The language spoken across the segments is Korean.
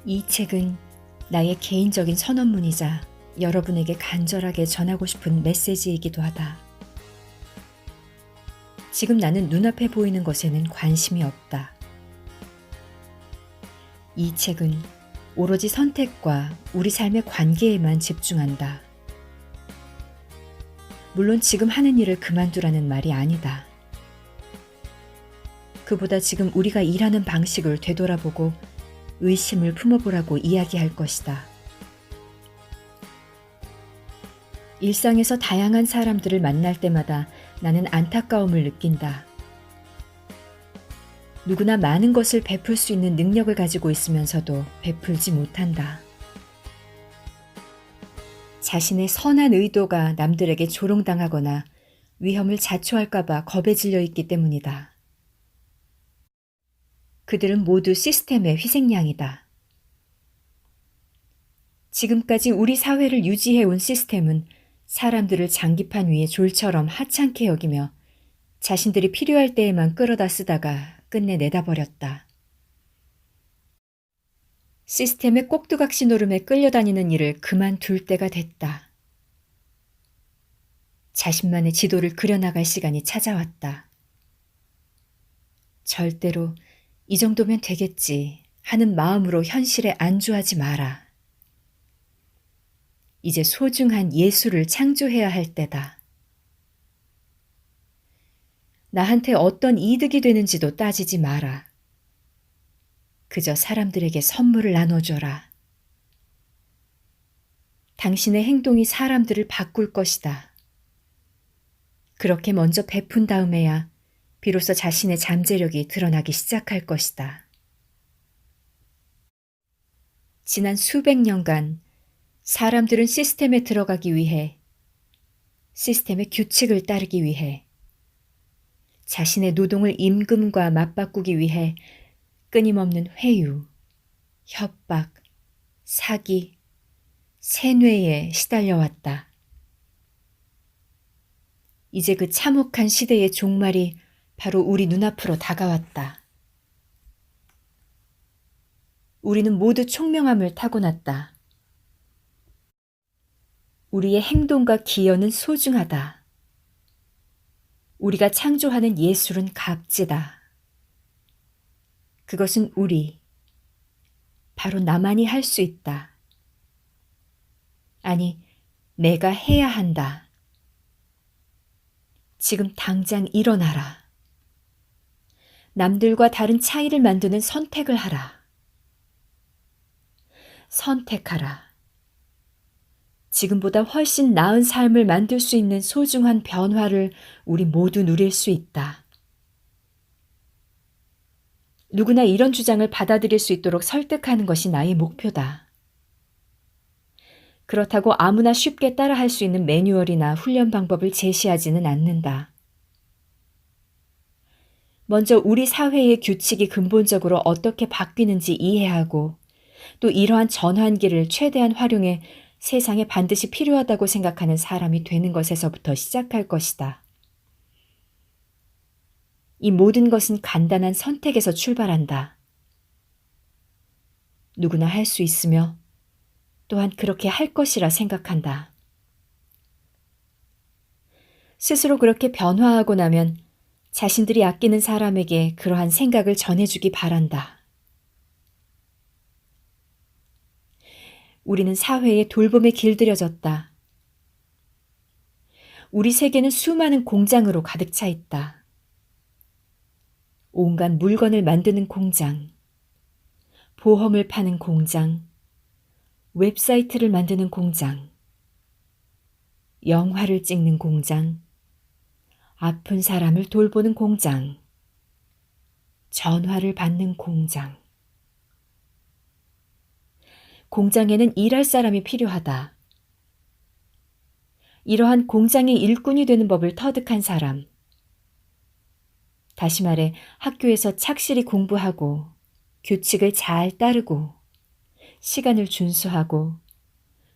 이 책은 나의 개인적인 선언문이자 여러분에게 간절하게 전하고 싶은 메시지이기도 하다. 지금 나는 눈앞에 보이는 것에는 관심이 없다. 이 책은 오로지 선택과 우리 삶의 관계에만 집중한다. 물론 지금 하는 일을 그만두라는 말이 아니다. 그보다 지금 우리가 일하는 방식을 되돌아보고 의심을 품어보라고 이야기할 것이다. 일상에서 다양한 사람들을 만날 때마다 나는 안타까움을 느낀다. 누구나 많은 것을 베풀 수 있는 능력을 가지고 있으면서도 베풀지 못한다. 자신의 선한 의도가 남들에게 조롱당하거나 위험을 자초할까봐 겁에 질려 있기 때문이다. 그들은 모두 시스템의 희생양이다. 지금까지 우리 사회를 유지해온 시스템은 사람들을 장기판 위에 졸처럼 하찮게 여기며 자신들이 필요할 때에만 끌어다 쓰다가 끝내 내다버렸다. 시스템의 꼭두각시 노름에 끌려다니는 일을 그만둘 때가 됐다. 자신만의 지도를 그려나갈 시간이 찾아왔다. 절대로 이 정도면 되겠지 하는 마음으로 현실에 안주하지 마라. 이제 소중한 예술을 창조해야 할 때다. 나한테 어떤 이득이 되는지도 따지지 마라. 그저 사람들에게 선물을 나눠줘라. 당신의 행동이 사람들을 바꿀 것이다. 그렇게 먼저 베푼 다음에야 비로소 자신의 잠재력이 드러나기 시작할 것이다. 지난 수백 년간 사람들은 시스템에 들어가기 위해, 시스템의 규칙을 따르기 위해, 자신의 노동을 임금과 맞바꾸기 위해 끊임없는 회유, 협박, 사기, 세뇌에 시달려왔다. 이제 그 참혹한 시대의 종말이 바로 우리 눈앞으로 다가왔다. 우리는 모두 총명함을 타고났다. 우리의 행동과 기여는 소중하다. 우리가 창조하는 예술은 값지다. 그것은 바로 나만이 할 수 있다. 아니, 내가 해야 한다. 지금 당장 일어나라. 남들과 다른 차이를 만드는 선택을 하라. 선택하라. 지금보다 훨씬 나은 삶을 만들 수 있는 소중한 변화를 우리 모두 누릴 수 있다. 누구나 이런 주장을 받아들일 수 있도록 설득하는 것이 나의 목표다. 그렇다고 아무나 쉽게 따라할 수 있는 매뉴얼이나 훈련 방법을 제시하지는 않는다. 먼저 우리 사회의 규칙이 근본적으로 어떻게 바뀌는지 이해하고 또 이러한 전환기를 최대한 활용해 세상에 반드시 필요하다고 생각하는 사람이 되는 것에서부터 시작할 것이다. 이 모든 것은 간단한 선택에서 출발한다. 누구나 할 수 있으며 또한 그렇게 할 것이라 생각한다. 스스로 그렇게 변화하고 나면 자신들이 아끼는 사람에게 그러한 생각을 전해주기 바란다. 우리는 사회에 돌봄에 길들여졌다. 우리 세계는 수많은 공장으로 가득 차 있다. 온갖 물건을 만드는 공장, 보험을 파는 공장, 웹사이트를 만드는 공장, 영화를 찍는 공장, 아픈 사람을 돌보는 공장, 전화를 받는 공장. 공장에는 일할 사람이 필요하다. 이러한 공장의 일꾼이 되는 법을 터득한 사람. 다시 말해 학교에서 착실히 공부하고 규칙을 잘 따르고 시간을 준수하고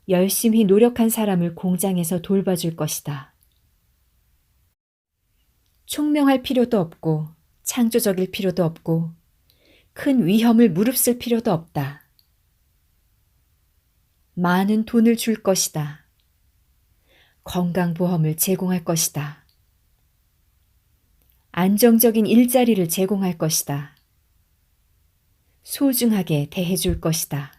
열심히 노력한 사람을 공장에서 돌봐줄 것이다. 총명할 필요도 없고 창조적일 필요도 없고 큰 위험을 무릅쓸 필요도 없다. 많은 돈을 줄 것이다. 건강보험을 제공할 것이다. 안정적인 일자리를 제공할 것이다. 소중하게 대해줄 것이다.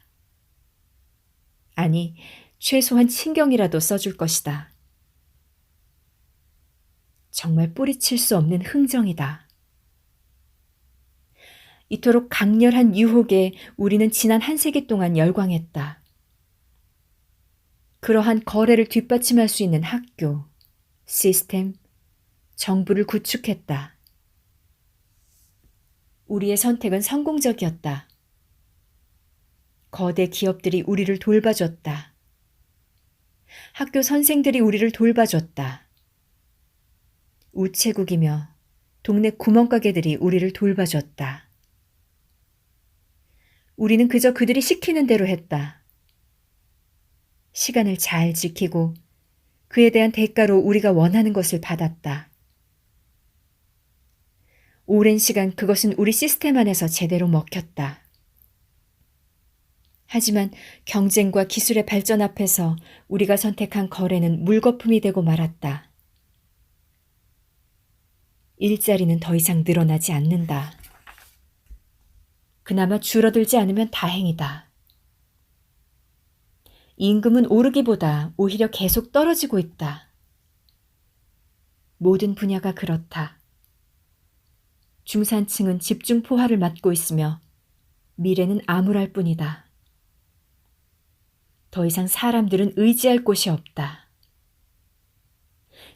아니, 최소한 친경이라도 써줄 것이다. 정말 뿌리칠 수 없는 흥정이다. 이토록 강렬한 유혹에 우리는 지난 한 세기 동안 열광했다. 그러한 거래를 뒷받침할 수 있는 학교, 시스템, 정부를 구축했다. 우리의 선택은 성공적이었다. 거대 기업들이 우리를 돌봐줬다. 학교 선생들이 우리를 돌봐줬다. 우체국이며 동네 구멍가게들이 우리를 돌봐줬다. 우리는 그저 그들이 시키는 대로 했다. 시간을 잘 지키고 그에 대한 대가로 우리가 원하는 것을 받았다. 오랜 시간 그것은 우리 시스템 안에서 제대로 먹혔다. 하지만 경쟁과 기술의 발전 앞에서 우리가 선택한 거래는 물거품이 되고 말았다. 일자리는 더 이상 늘어나지 않는다. 그나마 줄어들지 않으면 다행이다. 임금은 오르기보다 오히려 계속 떨어지고 있다. 모든 분야가 그렇다. 중산층은 집중 포화를 맞고 있으며 미래는 암울할 뿐이다. 더 이상 사람들은 의지할 곳이 없다.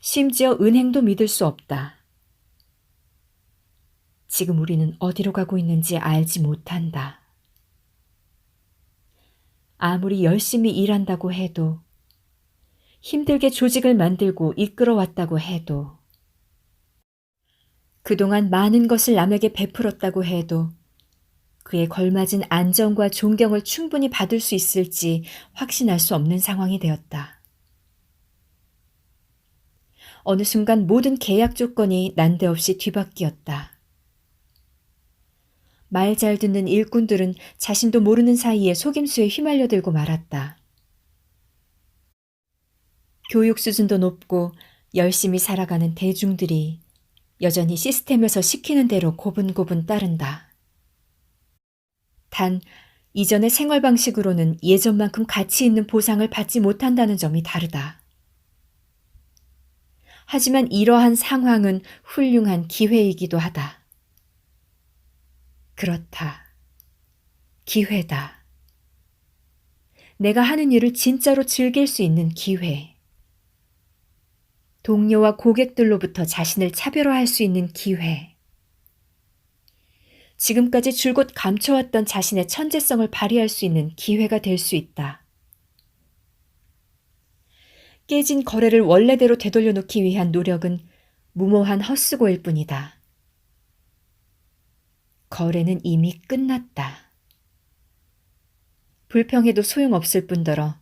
심지어 은행도 믿을 수 없다. 지금 우리는 어디로 가고 있는지 알지 못한다. 아무리 열심히 일한다고 해도, 힘들게 조직을 만들고 이끌어왔다고 해도, 그동안 많은 것을 남에게 베풀었다고 해도 그에 걸맞은 안정과 존경을 충분히 받을 수 있을지 확신할 수 없는 상황이 되었다. 어느 순간 모든 계약 조건이 난데없이 뒤바뀌었다. 말 잘 듣는 일꾼들은 자신도 모르는 사이에 속임수에 휘말려들고 말았다. 교육 수준도 높고 열심히 살아가는 대중들이 여전히 시스템에서 시키는 대로 고분고분 따른다. 단, 이전의 생활 방식으로는 예전만큼 가치 있는 보상을 받지 못한다는 점이 다르다. 하지만 이러한 상황은 훌륭한 기회이기도 하다. 그렇다. 기회다. 내가 하는 일을 진짜로 즐길 수 있는 기회. 동료와 고객들로부터 자신을 차별화할 수 있는 기회. 지금까지 줄곧 감춰왔던 자신의 천재성을 발휘할 수 있는 기회가 될 수 있다. 깨진 거래를 원래대로 되돌려놓기 위한 노력은 무모한 헛수고일 뿐이다. 거래는 이미 끝났다. 불평해도 소용없을 뿐더러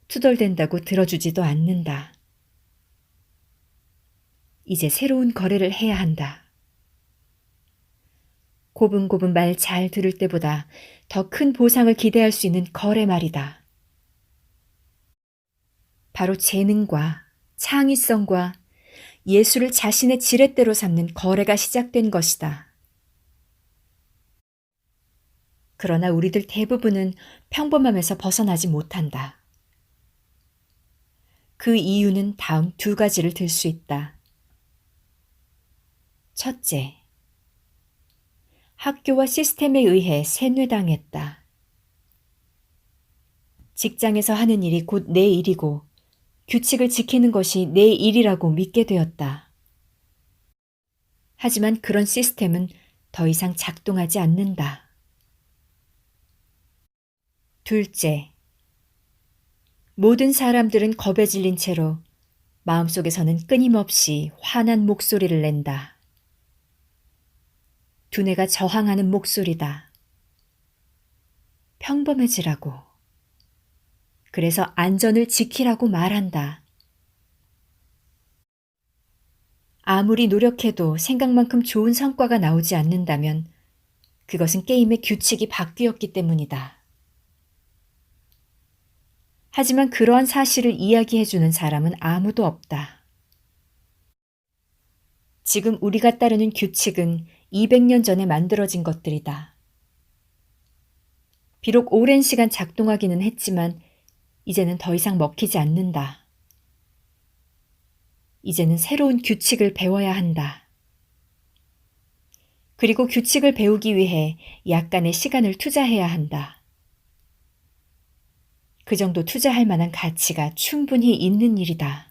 투덜댄다고 들어주지도 않는다. 이제 새로운 거래를 해야 한다. 고분고분 말 잘 들을 때보다 더 큰 보상을 기대할 수 있는 거래 말이다. 바로 재능과 창의성과 예술을 자신의 지렛대로 삼는 거래가 시작된 것이다. 그러나 우리들 대부분은 평범함에서 벗어나지 못한다. 그 이유는 다음 두 가지를 들 수 있다. 첫째, 학교와 시스템에 의해 세뇌당했다. 직장에서 하는 일이 곧 내 일이고 규칙을 지키는 것이 내 일이라고 믿게 되었다. 하지만 그런 시스템은 더 이상 작동하지 않는다. 둘째, 모든 사람들은 겁에 질린 채로 마음속에서는 끊임없이 화난 목소리를 낸다. 두뇌가 저항하는 목소리다. 평범해지라고. 그래서 안전을 지키라고 말한다. 아무리 노력해도 생각만큼 좋은 성과가 나오지 않는다면 그것은 게임의 규칙이 바뀌었기 때문이다. 하지만 그러한 사실을 이야기해주는 사람은 아무도 없다. 지금 우리가 따르는 규칙은 200년 전에 만들어진 것들이다. 비록 오랜 시간 작동하기는 했지만 이제는 더 이상 먹히지 않는다. 이제는 새로운 규칙을 배워야 한다. 그리고 규칙을 배우기 위해 약간의 시간을 투자해야 한다. 그 정도 투자할 만한 가치가 충분히 있는 일이다.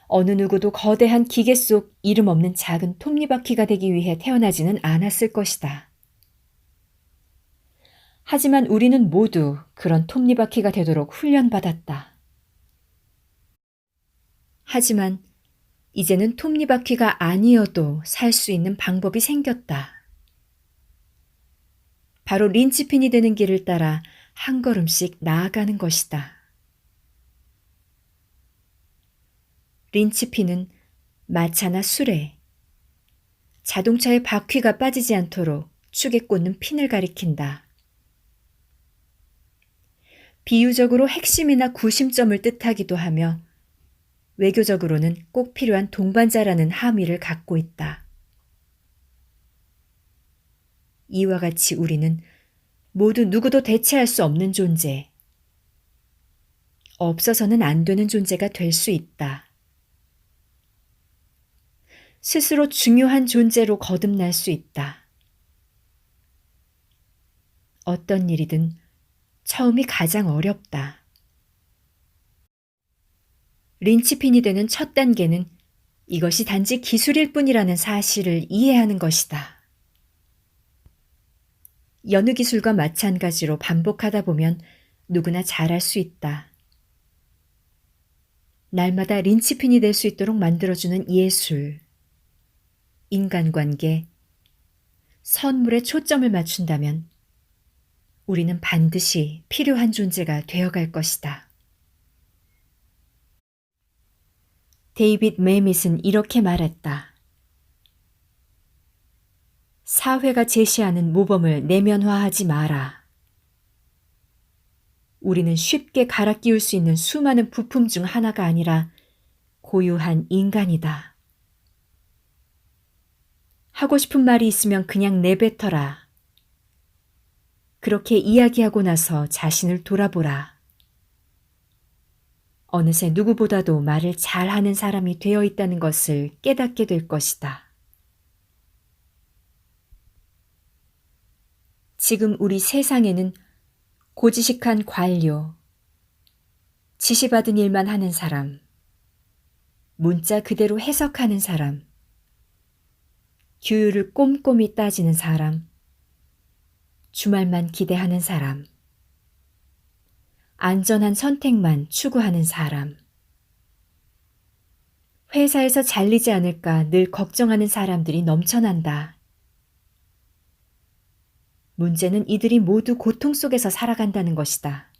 어느 누구도 거대한 기계 속 이름 없는 작은 톱니바퀴가 되기 위해 태어나지는 않았을 것이다. 하지만 우리는 모두 그런 톱니바퀴가 되도록 훈련받았다. 하지만 이제는 톱니바퀴가 아니어도 살 수 있는 방법이 생겼다. 바로 린치핀이 되는 길을 따라 한 걸음씩 나아가는 것이다. 린치핀은 마차나 수레, 자동차의 바퀴가 빠지지 않도록 축에 꽂는 핀을 가리킨다. 비유적으로 핵심이나 구심점을 뜻하기도 하며 외교적으로는 꼭 필요한 동반자라는 함의를 갖고 있다. 이와 같이 우리는 모두 누구도 대체할 수 없는 존재, 없어서는 안 되는 존재가 될 수 있다. 스스로 중요한 존재로 거듭날 수 있다. 어떤 일이든 처음이 가장 어렵다. 린치핀이 되는 첫 단계는 이것이 단지 기술일 뿐이라는 사실을 이해하는 것이다. 여느 기술과 마찬가지로 반복하다 보면 누구나 잘할 수 있다. 날마다 린치핀이 될 수 있도록 만들어주는 예술, 인간관계, 선물에 초점을 맞춘다면 우리는 반드시 필요한 존재가 되어갈 것이다. 데이빗 매밋은 이렇게 말했다. 사회가 제시하는 모범을 내면화하지 마라. 우리는 쉽게 갈아 끼울 수 있는 수많은 부품 중 하나가 아니라 고유한 인간이다. 하고 싶은 말이 있으면 그냥 내뱉어라. 그렇게 이야기하고 나서 자신을 돌아보라. 어느새 누구보다도 말을 잘하는 사람이 되어 있다는 것을 깨닫게 될 것이다. 지금 우리 세상에는 고지식한 관료, 지시받은 일만 하는 사람, 문자 그대로 해석하는 사람, 규율을 꼼꼼히 따지는 사람, 주말만 기대하는 사람, 안전한 선택만 추구하는 사람, 회사에서 잘리지 않을까 늘 걱정하는 사람들이 넘쳐난다. 문제는 이들이 모두 고통 속에서 살아간다는 것이다.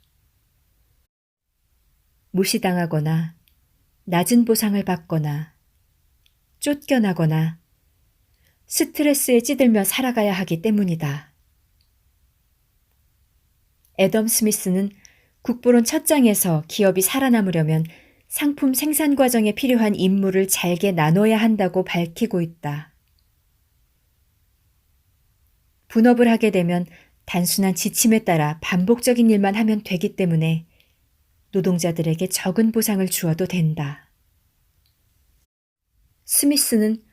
무시당하거나 낮은 보상을 받거나 쫓겨나거나 스트레스에 찌들며 살아가야 하기 때문이다. 애덤 스미스는 국보론 첫 장에서 기업이 살아남으려면 상품 생산 과정에 필요한 임무를 잘게 나눠야 한다고 밝히고 있다. 분업을 하게 되면 단순한 지침에 따라 반복적인 일만 하면 되기 때문에 노동자들에게 적은 보상을 주어도 된다. 스미스는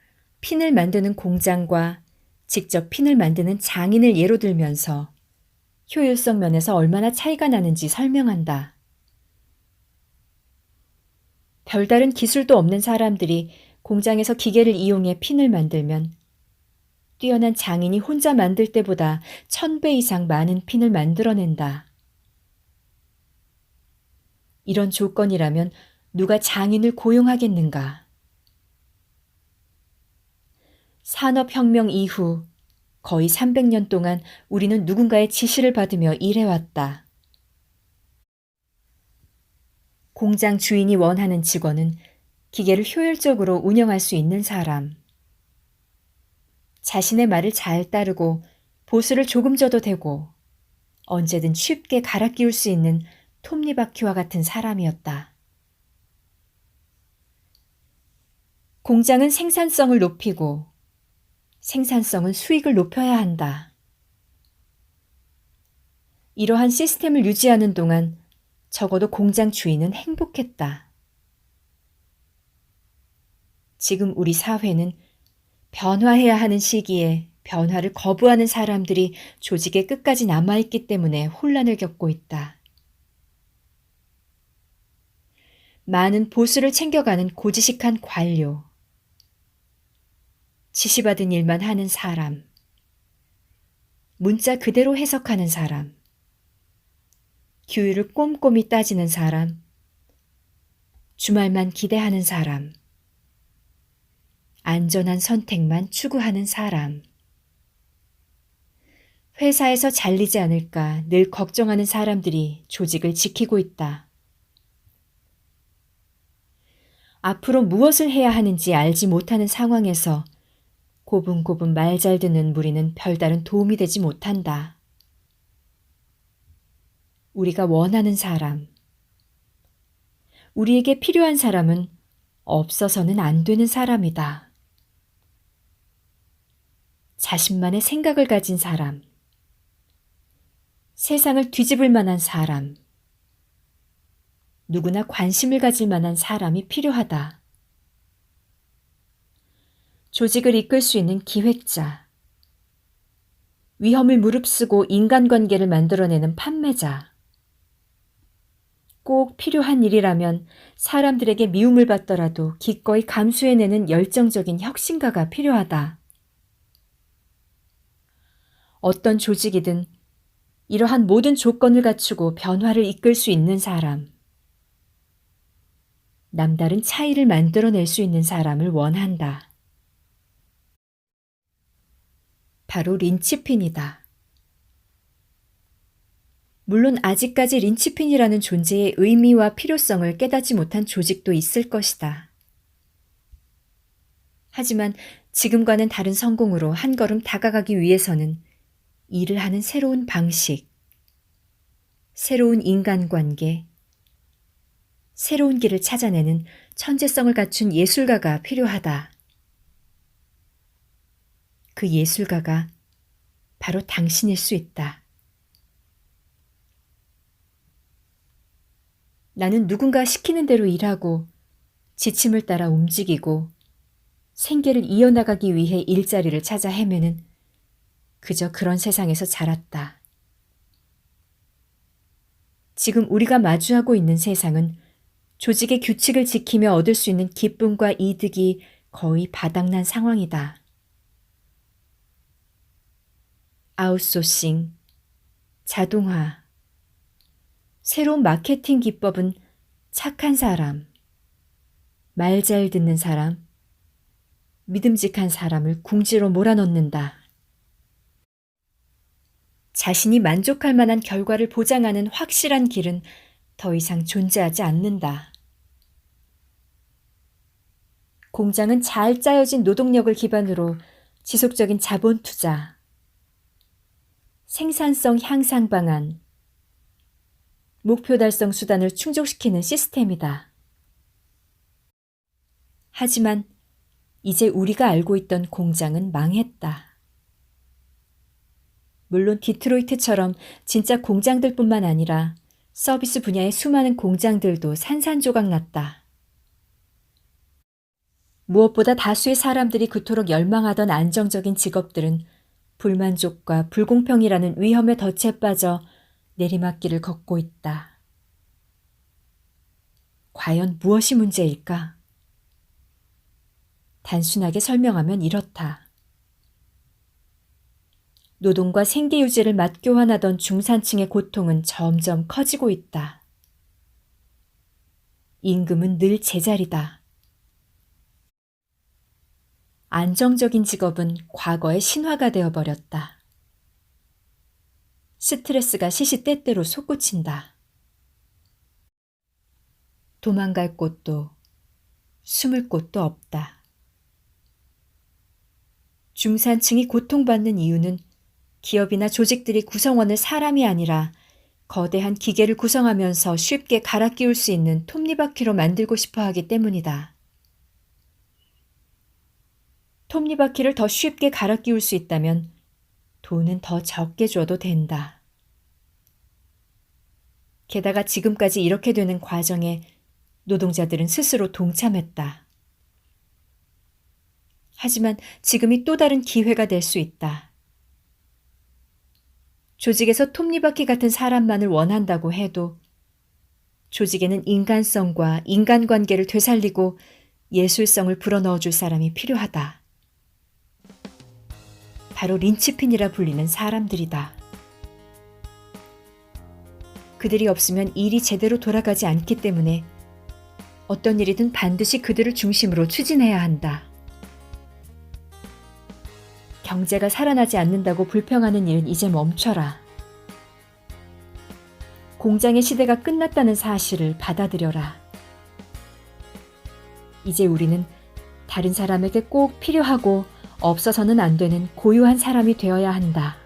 핀을 만드는 공장과 직접 핀을 만드는 장인을 예로 들면서 효율성 면에서 얼마나 차이가 나는지 설명한다. 별다른 기술도 없는 사람들이 공장에서 기계를 이용해 핀을 만들면 뛰어난 장인이 혼자 만들 때보다 1000배 이상 많은 핀을 만들어낸다. 이런 조건이라면 누가 장인을 고용하겠는가? 산업혁명 이후 거의 300년 동안 우리는 누군가의 지시를 받으며 일해왔다. 공장 주인이 원하는 직원은 기계를 효율적으로 운영할 수 있는 사람, 자신의 말을 잘 따르고 보수를 조금 줘도 되고 언제든 쉽게 갈아 끼울 수 있는 톱니바퀴와 같은 사람이었다. 공장은 생산성을 높이고 생산성은 수익을 높여야 한다. 이러한 시스템을 유지하는 동안 적어도 공장 주인은 행복했다. 지금 우리 사회는 변화해야 하는 시기에 변화를 거부하는 사람들이 조직의 끝까지 남아있기 때문에 혼란을 겪고 있다. 많은 보수를 챙겨가는 고지식한 관료, 지시받은 일만 하는 사람, 문자 그대로 해석하는 사람, 규율을 꼼꼼히 따지는 사람, 주말만 기대하는 사람, 안전한 선택만 추구하는 사람, 회사에서 잘리지 않을까 늘 걱정하는 사람들이 조직을 지키고 있다. 앞으로 무엇을 해야 하는지 알지 못하는 상황에서 고분고분 말 잘 듣는 무리는 별다른 도움이 되지 못한다. 우리가 원하는 사람, 우리에게 필요한 사람은 없어서는 안 되는 사람이다. 자신만의 생각을 가진 사람, 세상을 뒤집을 만한 사람, 누구나 관심을 가질 만한 사람이 필요하다. 조직을 이끌 수 있는 기획자, 위험을 무릅쓰고 인간관계를 만들어내는 판매자, 꼭 필요한 일이라면 사람들에게 미움을 받더라도 기꺼이 감수해내는 열정적인 혁신가가 필요하다. 어떤 조직이든 이러한 모든 조건을 갖추고 변화를 이끌 수 있는 사람, 남다른 차이를 만들어낼 수 있는 사람을 원한다. 바로 린치핀이다. 물론 아직까지 린치핀이라는 존재의 의미와 필요성을 깨닫지 못한 조직도 있을 것이다. 하지만 지금과는 다른 성공으로 한 걸음 다가가기 위해서는 일을 하는 새로운 방식, 새로운 인간관계, 새로운 길을 찾아내는 천재성을 갖춘 예술가가 필요하다. 그 예술가가 바로 당신일 수 있다. 나는 누군가 시키는 대로 일하고 지침을 따라 움직이고 생계를 이어나가기 위해 일자리를 찾아 헤매는 그저 그런 세상에서 자랐다. 지금 우리가 마주하고 있는 세상은 조직의 규칙을 지키며 얻을 수 있는 기쁨과 이득이 거의 바닥난 상황이다. 아웃소싱, 자동화, 새로운 마케팅 기법은 착한 사람, 말 잘 듣는 사람, 믿음직한 사람을 궁지로 몰아넣는다. 자신이 만족할 만한 결과를 보장하는 확실한 길은 더 이상 존재하지 않는다. 공장은 잘 짜여진 노동력을 기반으로 지속적인 자본 투자, 생산성 향상 방안, 목표 달성 수단을 충족시키는 시스템이다. 하지만 이제 우리가 알고 있던 공장은 망했다. 물론 디트로이트처럼 진짜 공장들뿐만 아니라 서비스 분야의 수많은 공장들도 산산조각 났다. 무엇보다 다수의 사람들이 그토록 열망하던 안정적인 직업들은 불만족과 불공평이라는 위험의 덫에 빠져 내리막길을 걷고 있다. 과연 무엇이 문제일까? 단순하게 설명하면 이렇다. 노동과 생계 유지를 맞교환하던 중산층의 고통은 점점 커지고 있다. 임금은 늘 제자리다. 안정적인 직업은 과거의 신화가 되어버렸다. 스트레스가 시시때때로 솟구친다. 도망갈 곳도 숨을 곳도 없다. 중산층이 고통받는 이유는 기업이나 조직들이 구성원을 사람이 아니라 거대한 기계를 구성하면서 쉽게 갈아 끼울 수 있는 톱니바퀴로 만들고 싶어 하기 때문이다. 톱니바퀴를 더 쉽게 갈아 끼울 수 있다면 돈은 더 적게 줘도 된다. 게다가 지금까지 이렇게 되는 과정에 노동자들은 스스로 동참했다. 하지만 지금이 또 다른 기회가 될 수 있다. 조직에서 톱니바퀴 같은 사람만을 원한다고 해도 조직에는 인간성과 인간관계를 되살리고 예술성을 불어넣어줄 사람이 필요하다. 바로 린치핀이라 불리는 사람들이다. 그들이 없으면 일이 제대로 돌아가지 않기 때문에 어떤 일이든 반드시 그들을 중심으로 추진해야 한다. 경제가 살아나지 않는다고 불평하는 일은 이제 멈춰라. 공장의 시대가 끝났다는 사실을 받아들여라. 이제 우리는 다른 사람에게 꼭 필요하고 없어서는 안 되는 고유한 사람이 되어야 한다.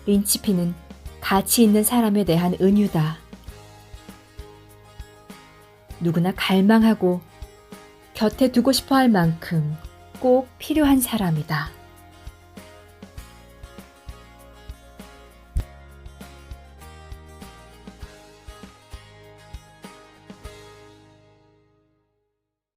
린치핀은 가치 있는 사람에 대한 은유다. 누구나 갈망하고 곁에 두고 싶어 할 만큼 꼭 필요한 사람이다.